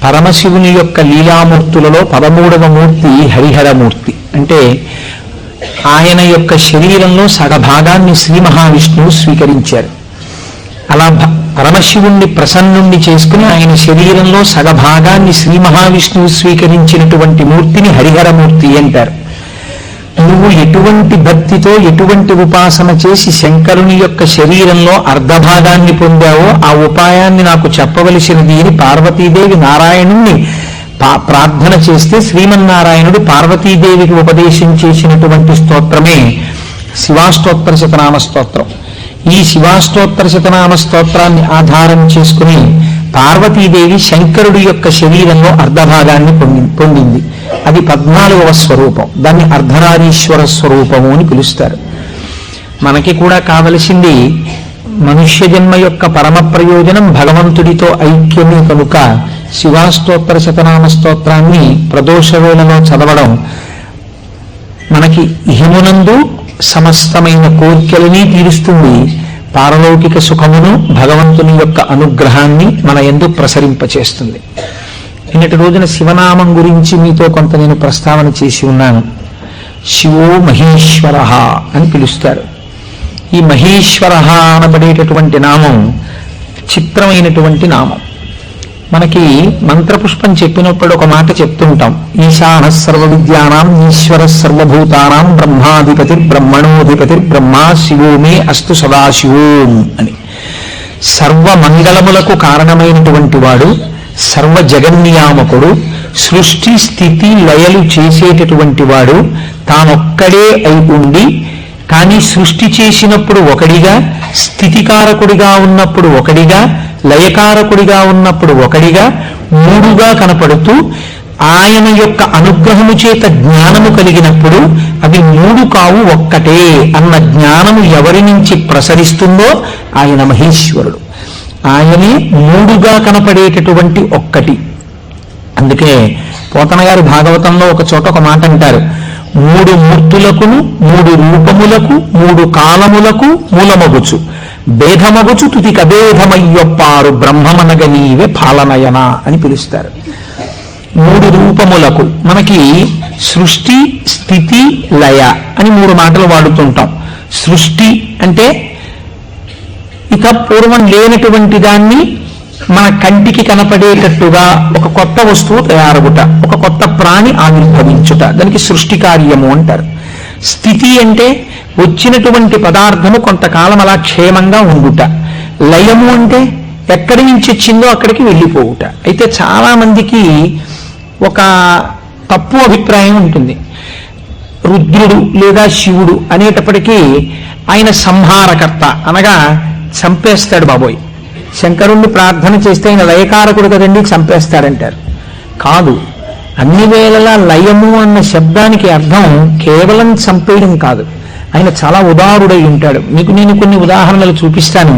పరమశివుని యొక్క లీలామూర్తులలో 13వ మూర్తి హరిహరమూర్తి. అంటే ఆయన యొక్క శరీరంలో సగభాగాన్ని శ్రీ మహావిష్ణువు స్వీకరించారు. అలా పరమశివుణ్ణి ప్రసన్నుణ్ణి చేసుకుని ఆయన శరీరంలో సగభాగాన్ని శ్రీ మహావిష్ణువు స్వీకరించినటువంటి మూర్తిని హరిహరమూర్తి అంటారు. నువ్వు ఎటువంటి భక్తితో ఎటువంటి ఉపాసన చేసి శంకరుని యొక్క శరీరంలో అర్ధభాగాన్ని పొందావో ఆ ఉపాయాన్ని నాకు చెప్పవలసినది అని పార్వతీదేవి నారాయణుణ్ణి ప్రార్థన చేస్తే శ్రీమన్నారాయణుడు పార్వతీదేవికి ఉపదేశం చేసినటువంటి స్తోత్రమే శివాష్టోత్తర శతనామ స్తోత్రం. ఈ శివాష్టోత్తర శతనామ స్తోత్రాన్ని ఆధారం చేసుకుని పార్వతీదేవి శంకరుడి యొక్క శరీరంలో అర్ధభాగాన్ని పొందింది. అది 14వ స్వరూపం. దాన్ని అర్ధనారీశ్వర స్వరూపము అని పిలుస్తారు. మనకి కూడా కావలసింది మనుష్య జన్మ యొక్క పరమ ప్రయోజనం భగవంతుడితో ఐక్యమే కనుక శివాష్టోత్తర శతనామ స్తోత్రాన్ని ప్రదోష వేళలో చదవడం మనకి ఇహమునందు సమస్తమైన కోరికలని తీరుస్తుంది. పారలౌకిక సుఖమును భగవంతుని యొక్క అనుగ్రహాన్ని మన యందు ప్రసరింపచేస్తుంది. నిన్నటి రోజున శివనామం గురించి మీతో కొంత నేను ప్రస్తావన చేసి ఉన్నాను. శివో మహేశ్వర అని పిలుస్తారు. ఈ మహేశ్వర అనబడేటటువంటి నామం చిత్రమైనటువంటి నామం. మనకి మంత్రపుష్పం చెప్పినప్పుడు ఒక మాట చెప్తుంటాం, ఈశాన సర్వ విద్యానాం ఈశ్వర సర్వభూతానాం బ్రహ్మాధిపతి బ్రహ్మణోధిపతి బ్రహ్మా శివో మే అస్తు సదాశివోం అని. సర్వమంగళములకు కారణమైనటువంటి వాడు, సర్వ జగన్నియామకుడు, సృష్టి స్థితి లయలు చేసేటటువంటి వాడు తానొక్కడే అయి ఉండి కానీ సృష్టి చేసినప్పుడు ఒకడిగా, స్థితికారకుడిగా ఉన్నప్పుడు ఒకడిగా, లయకారకుడిగా ఉన్నప్పుడు ఒకడిగా, మూడుగా కనపడుతూ ఆయన యొక్క అనుగ్రహము చేత జ్ఞానము కలిగినప్పుడు అవి మూడు కావు ఒక్కటే అన్న జ్ఞానము ఎవరి నుంచి ప్రసరిస్తుందో ఆయన మహేశ్వరుడు. ఆయనే మూడుగా కనపడేటటువంటి ఒక్కటి. అందుకే పోతన గారు భాగవతంలో ఒక చోట ఒక మాట అంటారు, మూడు మూర్తులకును మూడు రూపములకు మూడు కాలములకు మూలమగుచు భేదమగుచు తుతిక భేదమయ్యొప్పారు బ్రహ్మమనగ నీవే పాలనయన అని పిలుస్తారు. మూడు రూపములకు మనకి సృష్టి స్థితి లయ అని మూడు మాటలు వాడుతుంటాం. సృష్టి అంటే ఇక పూర్వం లేనటువంటి దాన్ని మన కంటికి కనపడేటట్టుగా ఒక కొత్త వస్తువు తయారవుట, ఒక కొత్త ప్రాణి ఆవిర్భవించుట, దానికి సృష్టి కార్యము అంటారు. స్థితి అంటే వచ్చినటువంటి పదార్థము కొంతకాలం అలా క్షేమంగా ఉండుట. లయము అంటే ఎక్కడి నుంచి వచ్చిందో అక్కడికి వెళ్ళిపోవుట. అయితే చాలా మందికి ఒక తప్పు అభిప్రాయం ఉంటుంది. రుద్రుడు లేదా శివుడు అనేటప్పటికీ ఆయన సంహారకర్త, అనగా చంపేస్తాడు బాబోయ్. శంకరుణ్ణి ప్రార్థన చేస్తే ఆయన లయకారకుడు కదండి, చంపేస్తాడంటారు. కాదు, అన్ని వేళలా లయము అన్న శబ్దానికి అర్థం కేవలం చంపేయడం కాదు. ఆయన చాలా ఉదారుడై ఉంటాడు. మీకు నేను కొన్ని ఉదాహరణలు చూపిస్తాను.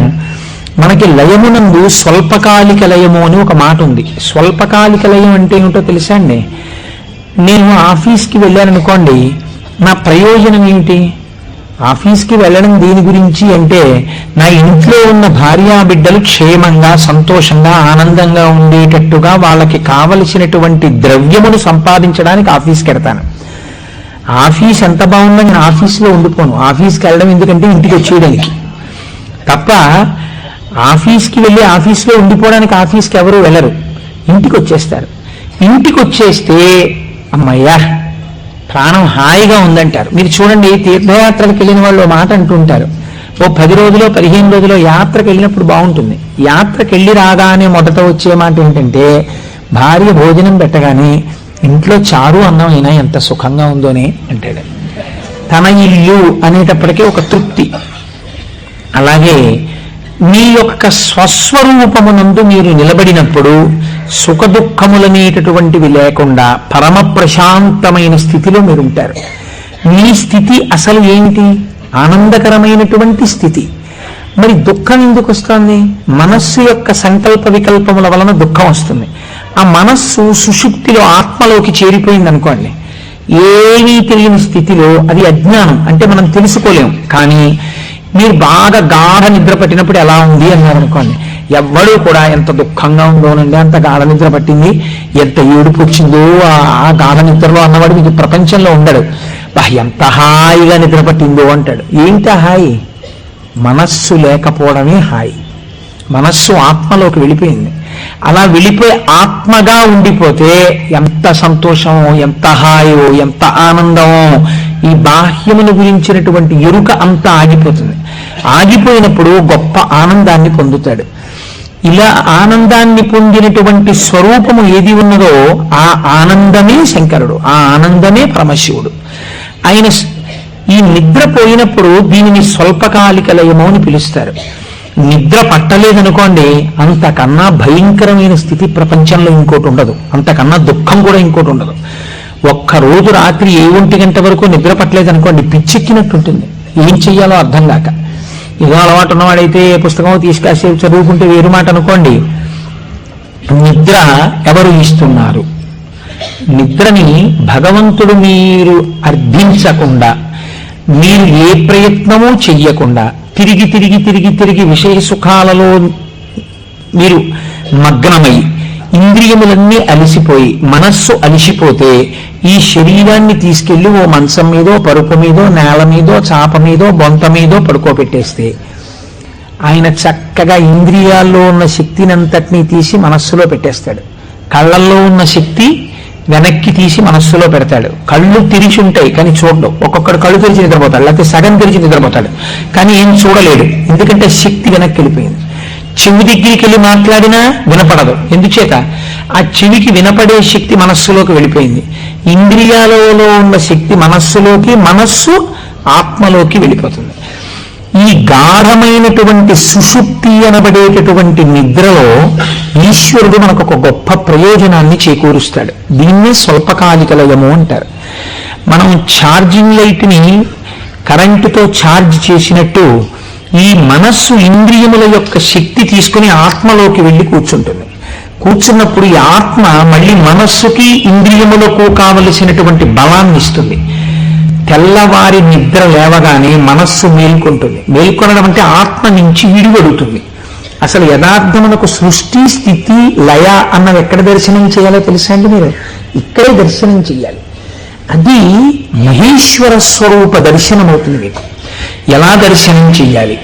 మనకి లయమునందు స్వల్పకాలిక లయము అని ఒక మాట ఉంది. స్వల్పకాలిక లయం అంటే ఏమిటో తెలుసా అండి? నేను ఆఫీస్కి వెళ్ళాననుకోండి, నా ప్రయోజనం ఏమిటి? ఆఫీస్కి వెళ్ళడం దేని గురించి అంటే నా ఇంట్లో ఉన్న భార్యాబిడ్డలు క్షేమంగా సంతోషంగా ఆనందంగా ఉండేటట్టుగా వాళ్ళకి కావలసినటువంటి ద్రవ్యమును సంపాదించడానికి ఆఫీస్కి వెడతాను. ఆఫీస్ ఎంత బాగుందో నేను ఆఫీస్లో ఉండిపోను. ఆఫీస్కి వెళ్ళడం ఎందుకంటే ఇంటికి వచ్చేయడానికి తప్ప. ఆఫీస్కి వెళ్ళి ఆఫీస్లో ఉండిపోవడానికి ఆఫీస్కి ఎవరు వెళ్ళరు, ఇంటికి వచ్చేస్తారు. ఇంటికి వచ్చేస్తే అమ్మయ్యా ప్రాణం హాయిగా ఉందంటారు. మీరు చూడండి, తీర్థయాత్రలకు వెళ్ళిన వాళ్ళు మాట అంటుంటారు, ఓ 10 రోజులో 15 రోజులో యాత్రకు వెళ్ళినప్పుడు బాగుంటుంది. యాత్రకు వెళ్ళి రాగానే మొదట వచ్చే మాట ఏంటంటే, భార్య భోజనం పెట్టగానే ఇంట్లో చారు అన్నం అయినా ఎంత సుఖంగా ఉందోనే అంటాడు. తన ఇల్లు అనేటప్పటికీ ఒక తృప్తి. అలాగే మీ యొక్క స్వస్వరూపమునందు మీరు నిలబడినప్పుడు సుఖ దుఃఖములనేటటువంటివి లేకుండా పరమ ప్రశాంతమైన స్థితిలో మీరు ఉంటారు. మీ స్థితి అసలు ఏంటి? ఆనందకరమైనటువంటి స్థితి. మరి దుఃఖం ఎందుకు వస్తుంది? మనస్సు యొక్క సంకల్ప వికల్పముల వలన దుఃఖం వస్తుంది. ఆ మనస్సు సుషుప్తిలో ఆత్మలోకి చేరిపోయింది అనుకోండి, ఏమీ తెలియని స్థితిలో, అది అజ్ఞానం అంటే మనం తెలుసుకోలేం. కానీ మీరు బాగా గాఢ నిద్ర పట్టినప్పుడు ఎలా ఉంది అన్నారు అనుకోండి, ఎవ్వడూ కూడా ఎంత దుఃఖంగా ఉందోనండి, అంత గాఢ నిద్ర పట్టింది, ఎంత ఏడుపు వచ్చిందో ఆ గాఢ నిద్రలో అన్నవాడు మీకు ప్రపంచంలో ఉండడు. ఎంత హాయిగా నిద్ర పట్టిందో అంటాడు. ఏంటి హాయి? మనస్సు లేకపోవడమే హాయి. మనస్సు ఆత్మలోకి వెళ్ళిపోయింది. అలా వెళ్ళిపోయి ఆత్మగా ఉండిపోతే ఎంత సంతోషమో, ఎంత హాయో, ఎంత ఆనందమో. ఈ బాహ్యమును గురించినటువంటి ఎరుక అంతా ఆగిపోతుంది. ఆగిపోయినప్పుడు గొప్ప ఆనందాన్ని పొందుతాడు. ఇలా ఆనందాన్ని పొందినటువంటి స్వరూపము ఏది ఉన్నదో ఆ ఆనందమే శంకరుడు, ఆ ఆనందమే పరమశివుడు. ఆయన ఈ నిద్ర పోయినప్పుడు దీనిని స్వల్పకాలిక లయము అని పిలుస్తారు. నిద్ర పట్టలేదనుకోండి, అంతకన్నా భయంకరమైన స్థితి ప్రపంచంలో ఇంకోటి ఉండదు, అంతకన్నా దుఃఖం కూడా ఇంకోటి ఉండదు. ఒక్కరోజు రాత్రి 1 గంట వరకు నిద్ర పట్టలేదనుకోండి, పిచ్చెక్కినట్టుంటుంది. ఏం చెయ్యాలో అర్థం కాక. ఏదో అలవాటు ఉన్నవాడైతే పుస్తకం తీసుకాసేపు చదువుకుంటే వేరు మాట అనుకోండి. నిద్ర ఎవరు ఇస్తున్నారు? నిద్రని భగవంతుడు మీరు అర్థించకుండా, మీరు ఏ ప్రయత్నమూ చెయ్యకుండా తిరిగి తిరిగి తిరిగి తిరిగి విషయ సుఖాలలో మీరు మగ్నమై ఇంద్రియములన్నీ అలిసిపోయి మనస్సు అలిసిపోతే ఈ శరీరాన్ని తీసుకెళ్లి ఓ మంచం మీదో, పరుపు మీదో, నేల మీదో, చాప మీదో, బొంత మీదో పడుకోబెట్టేస్తే ఆయన చక్కగా ఇంద్రియాల్లో ఉన్న శక్తిని అంతటినీ తీసి మనస్సులో పెట్టేస్తాడు. కళ్ళల్లో ఉన్న శక్తి వెనక్కి తీసి మనస్సులో పెడతాడు. కళ్ళు తెరిచి ఉంటాయి కానీ చూడడు. ఒక్కొక్కడు కళ్ళు తెరిచి నిద్రపోతాడు, లేకపోతే సగం తెరిచి నిద్రపోతాడు, కానీ ఏం చూడలేడు. ఎందుకంటే శక్తి వెనక్కి వెళ్ళిపోయింది. చెవి దగ్గరికి వెళ్ళి మాట్లాడినా వినపడదు. ఎందుచేత? ఆ చెవికి వినపడే శక్తి మనస్సులోకి వెళ్ళిపోయింది. ఇంద్రియాలలో ఉన్న శక్తి మనస్సులోకి, మనస్సు ఆత్మలోకి వెళ్ళిపోతుంది. ఈ గాఢమైనటువంటి సుషుప్తి అనబడేటటువంటి నిద్రలో ఈశ్వరుడు మనకు ఒక గొప్ప ప్రయోజనాన్ని చేకూరుస్తాడు. దీన్నే స్వల్పకాలిక లయము అంటారు. మనం ఛార్జింగ్ లైట్ని కరెంటుతో ఛార్జ్ చేసినట్టు ఈ మనస్సు ఇంద్రియముల యొక్క శక్తి తీసుకుని ఆత్మలోకి వెళ్ళి కూర్చుంటుంది. కూర్చున్నప్పుడు ఈ ఆత్మ మళ్ళీ మనస్సుకి ఇంద్రియములకు కావలసినటువంటి బలాన్ని ఇస్తుంది. తెల్లవారి నిద్ర లేవగానే మనస్సు మేల్కొంటుంది. మేల్కొనడం అంటే ఆత్మ నుంచి విడివడుతుంది. అసలు యథార్థమునకు సృష్టి, స్థితి, లయ అన్నవి ఎక్కడ దర్శనం చేయాలో తెలుసా అండి? మీరు ఇక్కడే దర్శనం చేయాలి. అది మహేశ్వర స్వరూప దర్శనం అవుతుంది. మీకు ఎలా దర్శనం చెయ్యాలి?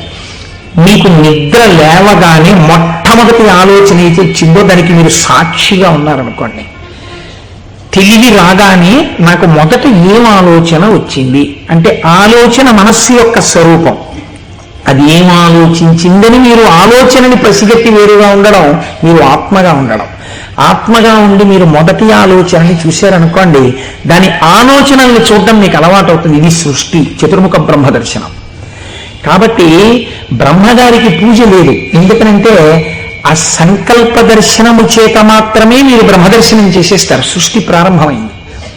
మీకు నిద్ర లేవగానే మొట్టమొదటి ఆలోచన అయితే వచ్చిందో దానికి మీరు సాక్షిగా ఉన్నారనుకోండి. తెలివి రాగానే నాకు మొదట ఏం ఆలోచన వచ్చింది అంటే ఆలోచన మనస్సు యొక్క స్వరూపం. అది ఏం ఆలోచించిందని మీరు ఆలోచనని పసిగట్టి వేరుగా ఉండడం, మీరు ఆత్మగా ఉండడం. ఆత్మగా ఉండి మీరు మొదటి ఆలోచనని చూశారనుకోండి, దాని ఆలోచనల్ని చూడడం మీకు అలవాటు అవుతుంది. ఇది సృష్టి, చతుర్ముఖ బ్రహ్మ దర్శనం. కాబట్టి బ్రహ్మగారికి పూజ లేదు. ఎందుకనంటే ఆ సంకల్ప దర్శనము చేత మాత్రమే మీరు బ్రహ్మదర్శనం చేసేస్తారు. సృష్టి ప్రారంభమైంది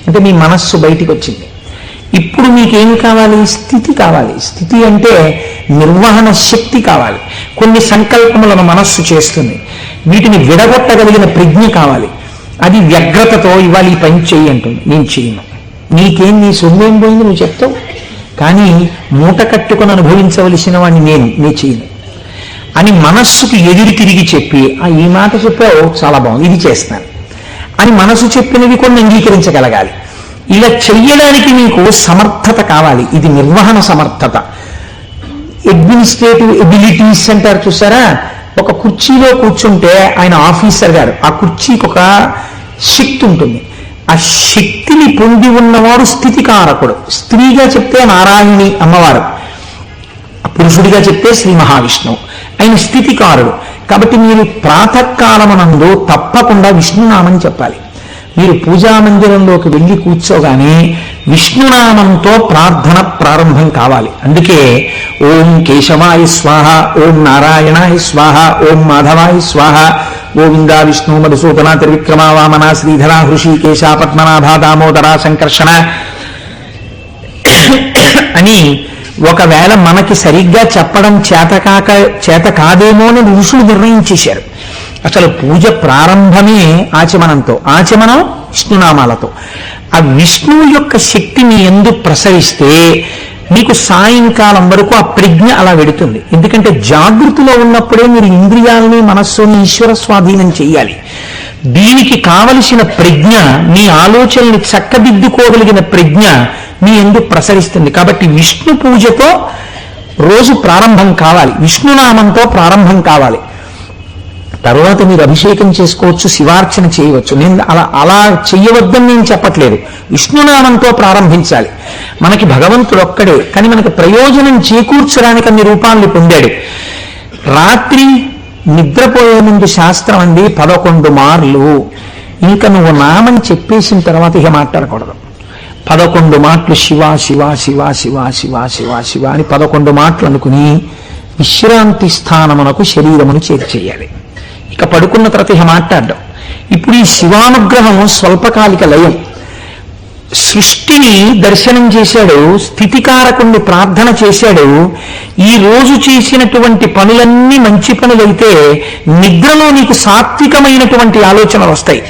అంటే మీ మనస్సు బయటికి వచ్చింది. ఇప్పుడు మీకేం కావాలి? స్థితి కావాలి. స్థితి అంటే నిర్వహణ శక్తి కావాలి. కొన్ని సంకల్పములను మనస్సు చేస్తుంది, వీటిని విడగొట్టగలిగిన ప్రజ్ఞ కావాలి. అది వ్యగ్రతతో ఇవాళ ఈ పని చెయ్యి అంటుంది, నేను చేయను. నీకేం, నీ సొమ్మేం పోయింది నువ్వు చెప్తావు, కానీ మూట కట్టుకొని అనుభవించవలసిన వాడిని నేను చేయను అని మనస్సుకి ఎదురు తిరిగి చెప్పి, ఈ మాట చెప్పావు చాలా బాగుంది, ఇది చేస్తాను అని మనసు చెప్పినవి కొన్ని అంగీకరించగలగాలి. ఇలా చెయ్యడానికి మీకు సమర్థత కావాలి. ఇది నిర్వహణ సమర్థత. అడ్మినిస్ట్రేటివ్ ఎబిలిటీస్ అంటారు చూసారా? ఒక కుర్చీలో కూర్చుంటే ఆయన ఆఫీసర్ గారు, ఆ కుర్చీకి ఒక శక్తి ఉంటుంది. ఆ శక్తిని పొంది ఉన్నవాడు స్థితికారకుడు. స్త్రీగా చెప్తే నారాయణి అమ్మవారు, పురుషుడిగా చెప్తే శ్రీ మహావిష్ణువు. ఆయన స్థితికారుడు. కాబట్టి మీరు ప్రాతకాలమునందు తప్పకుండా విష్ణునామం చెప్పాలి. మీరు పూజా మందిరంలోకి వెళ్ళి కూర్చోగానే విష్ణునామంతో ప్రార్థన ప్రారంభం కావాలి. అందుకే ఓం కేశవాయ స్వాహ, ఓం నారాయణాయ స్వాహ, ఓం మాధవాయ స్వాహ, గోవింద విష్ణు మధుసూదన త్రివిక్రమ వామన శ్రీధర హృషికేశ పద్మనాభ దామోదర సంకర్షణ అని ఒకవేళ మనకి సరిగ్గా చెప్పడం చేత కాదేమో అని ఋషులు నిర్ణయించేశారు. అసలు పూజ ప్రారంభమే ఆచమనంతో, ఆచమనం విష్ణునామాలతో. ఆ విష్ణువు యొక్క శక్తిని ఎందు ప్రసరిస్తే మీకు సాయంకాలం వరకు ఆ ప్రజ్ఞ అలా వెడుతుంది. ఎందుకంటే జాగృతిలో ఉన్నప్పుడే మీరు ఇంద్రియాలని మనస్సుని ఈశ్వర స్వాధీనం చెయ్యాలి. దీనికి కావలసిన ప్రజ్ఞ, మీ ఆలోచనల్ని చక్కదిద్దుకోగలిగిన ప్రజ్ఞ మీ ఎందుకు ప్రసరిస్తుంది. కాబట్టి విష్ణు పూజతో రోజు ప్రారంభం కావాలి, విష్ణునామంతో ప్రారంభం కావాలి. తర్వాత మీరు అభిషేకం చేసుకోవచ్చు, శివార్చన చేయవచ్చు. నేను అలా చెయ్యవద్దని నేను చెప్పట్లేదు. విష్ణునామంతో ప్రారంభించాలి. మనకి భగవంతుడు ఒక్కడే, కానీ మనకి ప్రయోజనం చేకూర్చడానికి అన్ని రూపాలను పొందాడు. రాత్రి నిద్రపోయే ముందు శాస్త్రం అంది 11 మార్లు. ఇంకా నువ్వు నామం చెప్పేసిన తర్వాత ఇక మాట్లాడకూడదు. 11 మాటలు శివ శివ శివ శివ శివ శివ శివ అని 11 మాటలు అనుకుని విశ్రాంతి స్థానమునకు శరీరమును చేర్చేయాలి. ఇక పడుకున్న తర్వాత ఇక మాట్లాడడం. ఇప్పుడు ఈ శివానుగ్రహం స్వల్పకాలిక లయం. సృష్టిని దర్శనం చేశాడు, స్థితికారకుణ్ణి ప్రార్థన చేశాడు. ఈ రోజు చేసినటువంటి పనులన్నీ మంచి పనులైతే నిద్రలో నీకు సాత్వికమైనటువంటి ఆలోచనలు వస్తాయి.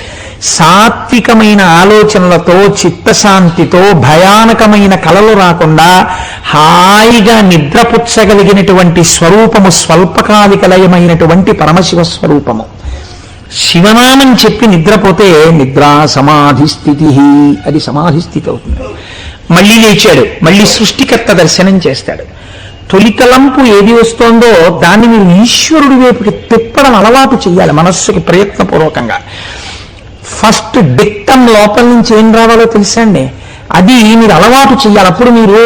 సాత్వికమైన ఆలోచనలతో, చిత్తశాంతితో, భయానకమైన కలలు రాకుండా హాయిగా నిద్రపుచ్చగలిగినటువంటి స్వరూపము స్వల్పకాలిక లయమైనటువంటి పరమశివ స్వరూపము. శివనామం చెప్పి నిద్రపోతే నిద్రా సమాధి స్థితి, అది సమాధి స్థితి అవుతుంది. మళ్ళీ లేచాడు, మళ్ళీ సృష్టికర్త దర్శనం చేస్తాడు. తొలితలంపు ఏది వస్తోందో దాన్ని మీరు ఈశ్వరుడి వైపుకి తిప్పడం అలవాటు చేయాలి మనస్సుకి ప్రయత్నపూర్వకంగా. ఫస్ట్ డిక్టం లోపల నుంచి ఏం రావాలో తెలుసండి, అది మీరు అలవాటు చేయాలి. అప్పుడు మీరు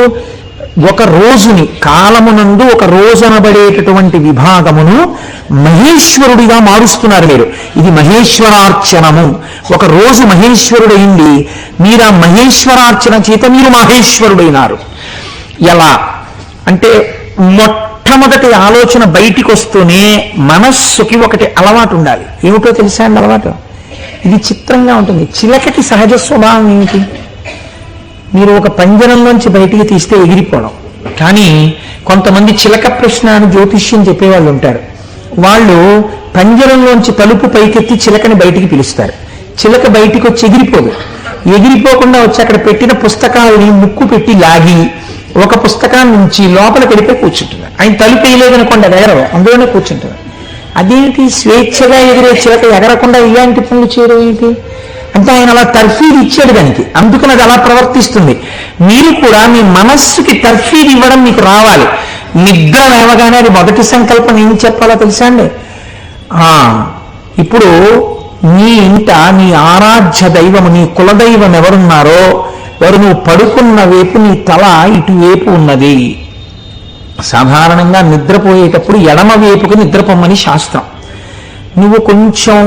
ఒక రోజుని, కాలమునందు ఒక రోజు అనబడేటటువంటి విభాగమును మహేశ్వరుడిగా మారుస్తున్నారు మీరు. ఇది మహేశ్వరార్చనము. ఒక రోజు మహేశ్వరుడైంది, మీరు ఆ మహేశ్వరార్చన చేత మీరు మహేశ్వరుడైనారు. ఎలా అంటే మొట్టమొదటి ఆలోచన బయటికి వస్తూనే మనస్సుకి ఒకటి అలవాటు ఉండాలి. ఏమిటో తెలుసా అండి అలవాటు? ఇది చిత్రంగా ఉంటుంది. చిలకకి సహజ స్వభావం ఏమిటి? మీరు ఒక పంజరంలోంచి బయటికి తీస్తే ఎగిరిపోవడం. కానీ కొంతమంది చిలక ప్రశ్న అని జ్యోతిష్యం చెప్పేవాళ్ళు ఉంటారు. వాళ్ళు పంజరంలోంచి తలుపు పైకెత్తి చిలకని బయటికి పిలుస్తారు. చిలక బయటికి వచ్చి ఎగిరిపోదు. ఎగిరిపోకుండా వచ్చి అక్కడ పెట్టిన పుస్తకాలని ముక్కు పెట్టి లాగి ఒక పుస్తకాన్ని నుంచి లోపలికి వెళ్ళిపోయి కూర్చుంటుంది. ఆయన తలుపు వేయలేదనుకోండి, అది ఎగరవు, అందులోనే కూర్చుంటుంది. అదేంటి స్వేచ్ఛగా ఎగిరే చిలక ఎగరకుండా ఇలాంటి పనులు చేయడం ఏంటి అంటే ఆయన అలా తర్ఫీదు ఇచ్చాడు దానికి, అందుకని అది అలా ప్రవర్తిస్తుంది. మీరు కూడా మీ మనస్సుకి తర్ఫీదు ఇవ్వడం మీకు రావాలి. నిద్ర లేవగానే అది మొదటి సంకల్పం ఏం చెప్పాలో తెలుసా అండి? ఇప్పుడు నీ ఇంట నీ ఆరాధ్య దైవము, నీ కులదైవం ఎవరున్నారో వారు నువ్వు పడుకున్న వైపు నీ తల ఇటువైపు ఉన్నది. సాధారణంగా నిద్రపోయేటప్పుడు ఎడమ వైపుకు నిద్రపోమని శాస్త్రం. నువ్వు కొంచెం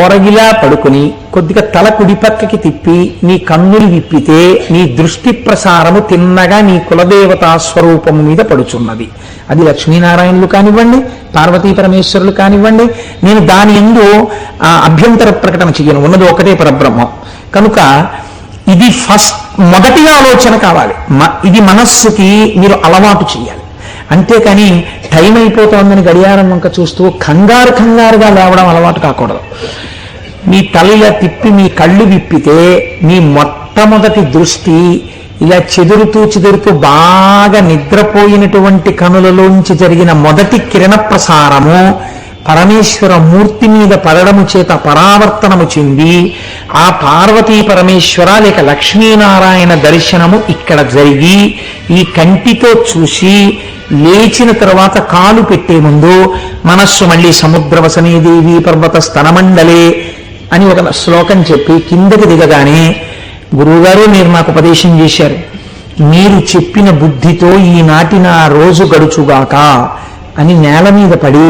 ఓరగిలా పడుకుని కొద్దిగా తల కుడి పక్కకి తిప్పి నీ కన్నులు విప్పితే నీ దృష్టి ప్రసారము తిన్నగా నీ కులదేవతా స్వరూపము మీద పడుచున్నది. అది లక్ష్మీనారాయణులు కానివ్వండి, పార్వతీ పరమేశ్వరులు కానివ్వండి. నేను దాని యందు అభ్యంతర ప్రకటన చెయ్యను, ఉన్నది ఒకటే పరబ్రహ్మం. కనుక ఇది మొదటి ఆలోచన కావాలి. ఇది మనస్సుకి మీరు అలవాటు చేయాలి. అంతేకాని టైం అయిపోతోందని గడియారం వంక చూస్తూ కంగారుగా లేవడం అలవాటు కాకూడదు. మీ తల తిప్పి మీ కళ్ళు విప్పితే మీ మొట్టమొదటి దృష్టి ఇలా చెదురుతూ బాగా నిద్రపోయినటువంటి కనులలోంచి జరిగిన మొదటి కిరణ ప్రసారము పరమేశ్వర మూర్తి మీద పడడము చేత పరావర్తనము చెంది ఆ పార్వతీ పరమేశ్వర లేక లక్ష్మీనారాయణ దర్శనము ఇక్కడ జరిగి ఈ కంటితో చూసి లేచిన తర్వాత కాలు పెట్టే ముందు మనస్సు మళ్ళీ సముద్రవసనే దేవి పర్వత స్తనమండలే అని ఒక శ్లోకం చెప్పి కిందకి దిగగానే, గురువుగారు మీరు నాకు ఉపదేశం చేశారు, మీరు చెప్పిన బుద్ధితో ఈనాటి నా రోజు గడుచుగాక అని నేల మీద పడి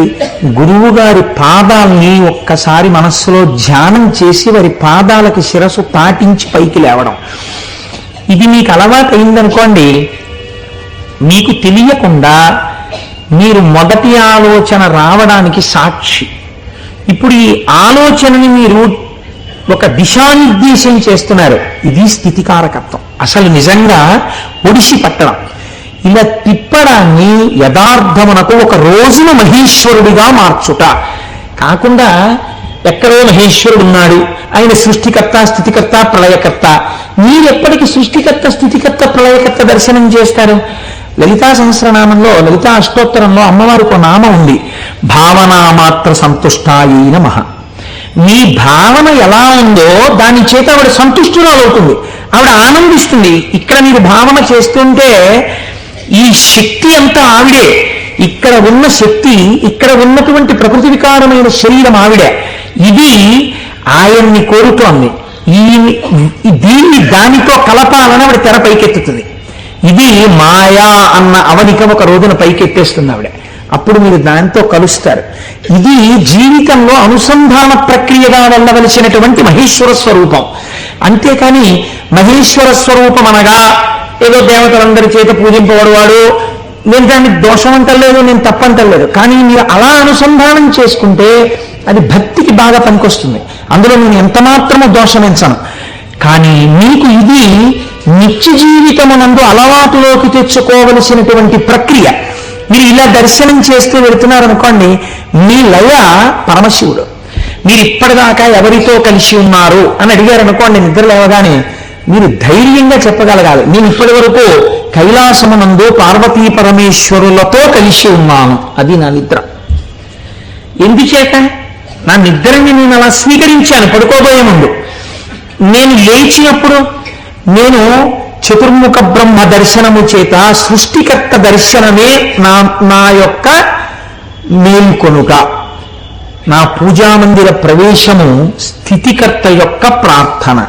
గురువుగారి పాదాల్ని ఒక్కసారి మనస్సులో ధ్యానం చేసి వారి పాదాలకి శిరస్సు తాటించి పైకి లేవడం. ఇది మీకు అలవాటు అయిందనుకోండి, మీకు తెలియకుండా మీరు మొదటి ఆలోచన రావడానికి సాక్షి. ఇప్పుడు ఈ ఆలోచనని మీరు ఒక దిశానిర్దేశం చేస్తున్నారు. ఇది స్థితికారకత్వం. అసలు నిజంగా ఒడిసి పట్టడం, ఇలా తిప్పడాన్ని యథార్థమునకు ఒక రోజున మహేశ్వరుడిగా మార్చుట కాకుండా ఎక్కడో మహేశ్వరుడు ఉన్నాడు, ఆయన సృష్టికర్త స్థితికర్త ప్రళయకర్త. మీరెప్పటికీ సృష్టికర్త స్థితికర్త ప్రళయకర్త దర్శనం చేస్తారు? లలితా సహస్రనామంలో, లలితా అష్టోత్తరంలో అమ్మవారికి ఒక నామం ఉంది, భావనామాత్ర సంతుష్టాయై నమః. మీ భావన ఎలా ఉందో దాని చేత ఆవిడ సంతుష్టురాలవుతుంది, ఆవిడ ఆనందిస్తుంది. ఇక్కడ మీరు భావన చేస్తుంటే ఈ శక్తి అంతా ఆవిడే, ఇక్కడ ఉన్న శక్తి, ఇక్కడ ఉన్నటువంటి ప్రకృతి వికారమైన శరీరం ఆవిడే. ఇది ఆయన్ని కోరుతోంది. దీన్ని దానితో కలపాలని ఆవిడ తెర పైకెత్తుతుంది. ఇది మాయా అన్న అవనిక ఒక రోజున పైకెత్తేస్తుంది ఆవిడ. అప్పుడు మీరు దాంతో కలుస్తారు. ఇది జీవితంలో అనుసంధాన ప్రక్రియగా వెళ్ళవలసినటువంటి మహేశ్వర స్వరూపం. అంతేకాని మహేశ్వర స్వరూపం అనగా ఏదో దేవతలందరి చేత పూజింపబడవాడు, నేను దాన్ని దోషం అంటలేదు, నేను తప్పంటలేదు. కానీ మీరు అలా అనుసంధానం చేసుకుంటే అది భక్తికి బాగా పనికొస్తుంది. అందులో నేను ఎంత మాత్రమూ దోషమించను. కానీ మీకు ఇది నిత్య జీవితమునందు అలవాటులోకి తెచ్చుకోవలసినటువంటి ప్రక్రియ. మీరు ఇలా దర్శనం చేస్తూ వెళుతున్నారనుకోండి, మీ లయ పరమశివుడు. మీరు ఇప్పటిదాకా ఎవరితో కలిసి ఉన్నారు అని అడిగారనుకోండి, నిద్ర లేవగానే మీరు ధైర్యంగా చెప్పగలగాలి, నేను ఇప్పటి వరకు కైలాసమునందు పార్వతీ పరమేశ్వరులతో కలిసి ఉన్నాను. అది నా నిద్ర. ఎందుచేత? నా నిద్రని నేను అలా స్వీకరించాను. పడుకోబోయే ముందు నేను లేచినప్పుడు నేను చతుర్ముఖ బ్రహ్మ దర్శనము చేత సృష్టికర్త దర్శనమే నా యొక్క మేల్కొనుక. నా పూజామందిర ప్రవేశము స్థితికర్త యొక్క ప్రార్థన.